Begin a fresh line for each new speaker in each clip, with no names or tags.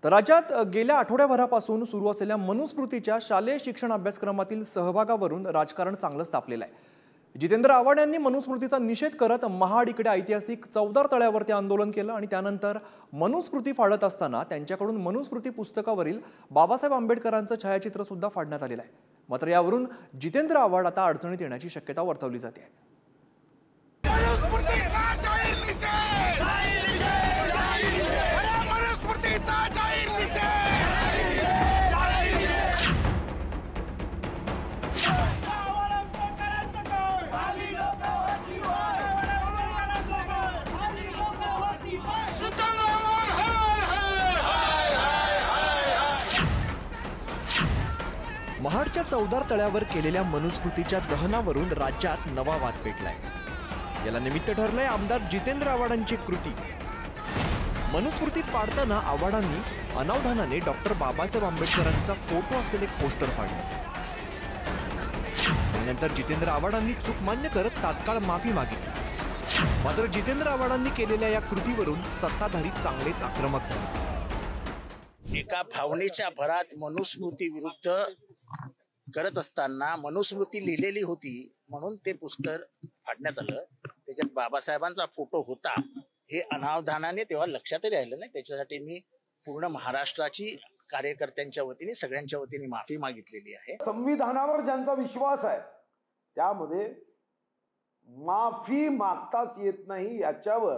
तर राज्यात गेल्या आठवड्याभरापासून सुरू असलेल्या मनुस्मृतीच्या शालेय शिक्षण अभ्यासक्रमातील सहभागावरून राजकारण चांगलंच तापलेलं आहे। जितेंद्र आव्हाड यांनी मनुस्मृतीचा निषेध करत महाड इकडे ऐतिहासिक चौदार तळ्यावरती आंदोलन केलं आणि त्यानंतर मनुस्मृती फाडत असताना त्यांच्याकडून मनुस्मृती पुस्तकावरील बाबासाहेब आंबेडकरांचं छायाचित्र सुद्धा फाडण्यात आलेलं आहे। मात्र यावरून जितेंद्र आव्हाड आता अडचणीत येण्याची शक्यता वर्तवली जाते आहे। महाडच्या चौदार तळ्यावर केलेल्या मनुस्मृतीच्या दहनावरून राज्यात नवा वाद पेटलाय। याला निमित्त ठरलंय आमदार जितेंद्र आव्हाडांची कृती। मनुस्मृती फाडताना आव्हाडांनी अनावधानाने डॉक्टर बाबासाहेब आंबेडकरांचा फोटो असलेले पोस्टर फाडले। त्यानंतर जितेंद्र आव्हाडांनी चूक मान्य करत तात्काळ माफी मागितली। मात्र जितेंद्र आव्हाडांनी केलेल्या या कृतीवरून सत्ताधारी चांगलेच आक्रमक झाले।
एका भावनेच्या भरात मनुस्मृती विरुद्ध करत असताना मनुस्मृती लिहिलेली होती म्हणून ते पोस्टर फाडण्यात आलं। त्याच्यात बाबासाहेबांचा फोटो होता हे अनावधानाने तेव्हा लक्षातही राहिलं नाही। त्याच्यासाठी मी पूर्ण महाराष्ट्राची कार्यकर्त्यांच्या वतीने सगळ्यांच्या वतीने माफी मागितलेली आहे।
संविधानावर ज्यांचा विश्वास आहे त्यामध्ये माफी मागताच येत नाही याच्यावर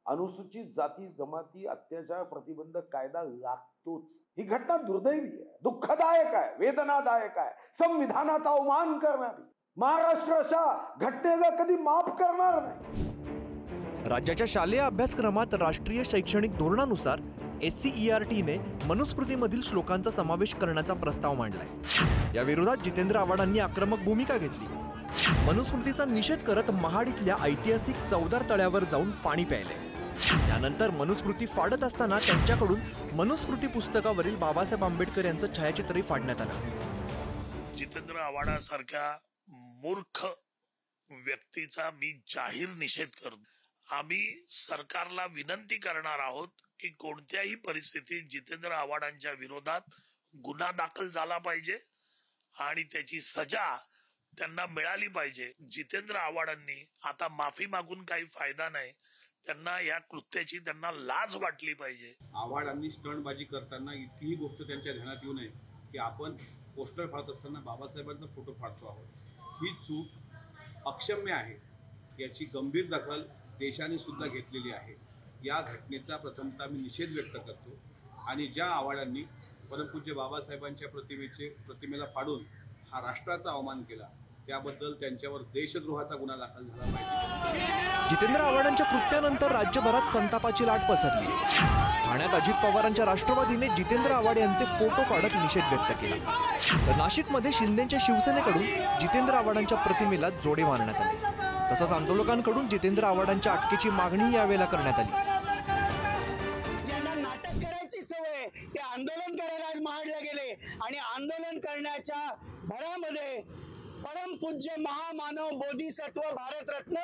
अनुसूचित जाती जमाती अत्याचार प्रतिबंधक कायदा लागतोच। ही घटना दुर्दैवी आहे, दुःखदायक आहे, वेदनादायक आहे, संविधानाचा अवमान करणारी, महाराष्ट्राच्या घटनेला कधी माफ करणार नाही।
राज्याच्या शालेय अभ्यासक्रमात राष्ट्रीय शैक्षणिक धोरणानुसार SCERT ने मनुस्मृतीमधील श्लोकांचा समावेश करण्याचा प्रस्ताव मांडलाय। या विरोधात जितेंद्र आव्हाडांनी आक्रमक भूमिका घेतली। मनुस्मृतीचा निषेध करत महाड इथल्या ऐतिहासिक चौदार तळ्यावर जाऊन पाणी प्यायले। त्यानंतर मनुस्मृती फाडत असताना त्यांच्याकडून मनुस्मृती पुस्तकावरील बाबासाहेब आंबेडकर यांचं छायाचित्रही फाडण्यात आलं।
जितेंद्र आव्हाडासारख्या मूर्ख व्यक्तीचा मी जाहीर निषेध करतो। आम्ही सरकारला विनंती करणार आहोत की कोणत्याही परिस्थितीत जितेंद्र आव्हाडांच्या विरोधात गुन्हा दाखल झाला पाहिजे आणि त्याची सजा त्यांना मिळाली पाहिजे। जितेंद्र आव्हाडांनी आता माफी मागून काही फायदा नाही, त्यांना या कृत्याची त्यांना लाज वाटली पाहिजे।
आव्हाडांनी स्टंटबाजी करताना इतकीही गोष्ट त्यांच्या ध्यानात येऊ नये की आपण पोस्टर फाडत असताना बाबासाहेबांचा फोटो फाडतो आहोत। ही चूक अक्षम्य आहे, याची गंभीर दखल देशाने सुद्धा घेतलेली आहे। या घटनेचा प्रथमतः मी निषेध व्यक्त करतो आणि ज्या आव्हाडांनी परमपूज्य बाबासाहेबांच्या प्रतिमेला फाडून हा राष्ट्राचा अवमान केला त्याबद्दल त्यांच्यावर देशद्रोहाचा गुन्हा दाखल झाला पाहिजे।
जितेंद्र आव्हाडांच्या कृत्यानंतर राज्यभरात संतापाची लाट पसरली। ठाण्यात अजित पवारांच्या राष्ट्रवादीने जितेंद्र आव्हाड यांचे फोटो फाडत निषेध व्यक्त केला। तर नाशिकमध्ये शिंदेच्या शिवसेनेकडून जितेंद्र आव्हाडांच्या प्रतिमेला जोडे मारण्यात आले। तसंच आंदोलकांकडून जितेंद्र आव्हाडांच्या अटकेची मागणी यावेळेला करण्यात आली।
ज्यांना नाटक करायची सवय ते आंदोलन करायला आज महाडला गेले आणि आंदोलन करण्याच्या भरामध्ये परमपूज्य महामानव बोधिसत्व भारतरत्न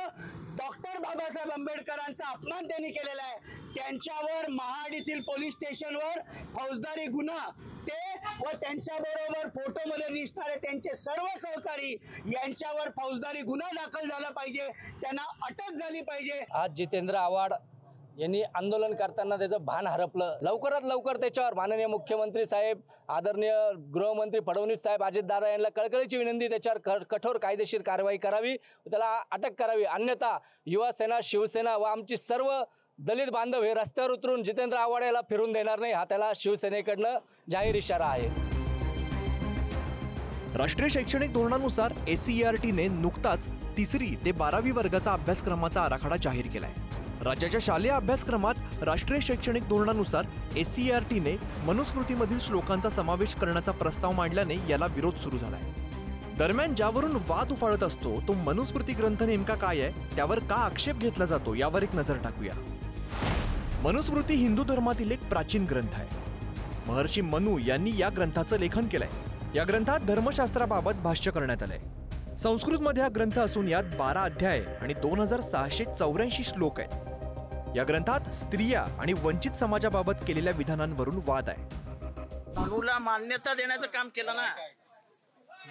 डॉक्टर बाबासाहेब आंबेडकरांचा अपमान त्यांनी केलेला आहे। त्यांच्यावर महाड येथील पोलीस स्टेशनवर फौजदारी गुन्हा ते व त्यांच्याबरोबर फोटोमध्ये दिसणारे त्यांचे सर्व सहकारी यांच्यावर फौजदारी गुन्हा दाखल झाला पाहिजे, त्यांना अटक झाली पाहिजे।
आज जितेंद्र आव्हाड यांनी आंदोलन करताना त्याचं भान हरपलं। लवकरात लवकर त्याच्यावर माननीय मुख्यमंत्री साहेब, आदरणीय गृहमंत्री फडणवीस साहेब, अजितदादा यांना कळकळीची विनंती, त्याच्यावर कठोर कायदेशीर कारवाई करावी, त्याला अटक करावी। अन्यथा युवासेना, शिवसेना व आमची सर्व दलित बांधव हे रस्त्यावर उतरून जितेंद्र आव्हाड याला फिरून देणार नाही, हा त्याला शिवसेनेकडनं जाहीर इशारा आहे।
राष्ट्रीय शैक्षणिक धोरणानुसार SCERT ने नुकताच 3री ते 12वी वर्गाचा अभ्यासक्रमाचा आराखडा जाहीर केलाय। राज्याच्या शालेय अभ्यासक्रमात राष्ट्रीय शैक्षणिक धोरणानुसार SCERT ने मनुस्मृतीमधील श्लोकांचा समावेश करण्याचा प्रस्ताव मांडल्याने याला विरोध सुरू झालाय। दरम्यान ज्यावरून वाद उफाळत असतो तो मनुस्मृती ग्रंथ नेमका काय आहे, त्यावर का आक्षेप घेतला जातो यावर एक नजर टाकूया। मनुस्मृती हिंदू धर्मातील एक प्राचीन ग्रंथ आहे। महर्षी मनु यांनी या ग्रंथाचं लेखन केलंय। या ग्रंथात धर्मशास्त्राबाबत भाष्य करण्यात आलंय। संस्कृतमध्ये हा ग्रंथ असून यात 12 अध्याय आणि 2684 श्लोक आहेत। या ग्रंथात स्त्रिया आणि वंचित समाजाबाबत केलेल्या विधानांवरून वाद आहे.
मनूला मान्यता देण्याचं काम केलं ना.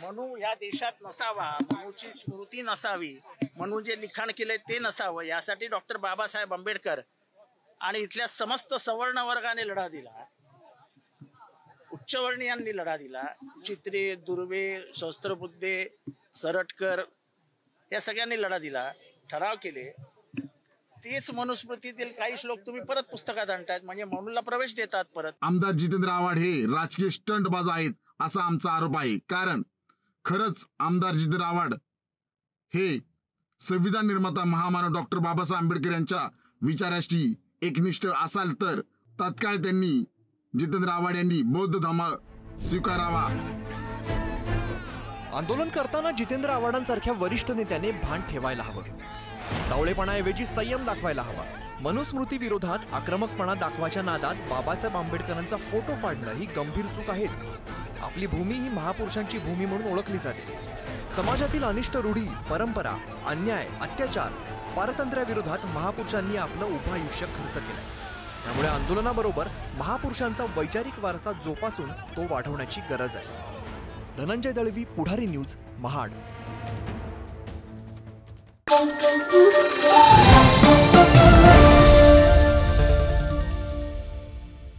मनू या देशात नसावा, मनूची स्मृती नसावी, मनू जे लिखाण केलंय ते नसावं, यासाठी डॉक्टर बाबासाहेब आंबेडकर आणि इथल्या समस्त सवर्ण वर्गाने लढा दिला. उच्चवर्णीयांनी लढा दिला. चित्रे, दुर्वे, सहस्त्रबुद्धे, सरटकर या सगळ्यांनी लढा दिला, ठराव केले. तेच मनुस्मृतीतील काही श्लोक तुम्ही परत पुस्तकात आणतायत, म्हणजे मनूला प्रवेश देतात परत.
आमदार जितेंद्र आव्हाड हे राजकीय स्टंटबाज आहेत असा आमचा आरोप आहे. कारण खरंच आमदार जितेंद्र आव्हाड हे संविधान निर्माता महामानव डॉक्टर बाबासाहेब आंबेडकर यांच्या विचाराशी एकनिष्ठ असाल तर तात्काळ त्यांनी जितेंद्र आव्हाड यांनी बौद्ध धर्म स्वीकारावा.
आंदोलन करताना जितेंद्र आव्हाडांसारख्या वरिष्ठ नेत्याने भान ठेवायला हवं. डावळेपणाऐवजी संयम दाखवायला हवा. मनुस्मृती विरोधात आक्रमकपणा दाखवायच्या नादात बाबासाहेब आंबेडकरांचा फोटो फाडणं ही गंभीर चूक आहेच. आपली भूमी ही महापुरुषांची भूमी म्हणून ओळखली जाते. समाजातील अनिष्ट रूढी, परंपरा, अन्याय, अत्याचार, पारतंत्र्याविरोधात महापुरुषांनी आपलं उभं आयुष्य खर्च केलंय. त्यामुळे आंदोलनाबरोबर महापुरुषांचा वैचारिक वारसा जोपासून तो वाढवण्याची गरज आहे. धनंजय दळवी, पुढारी न्यूज, महाड.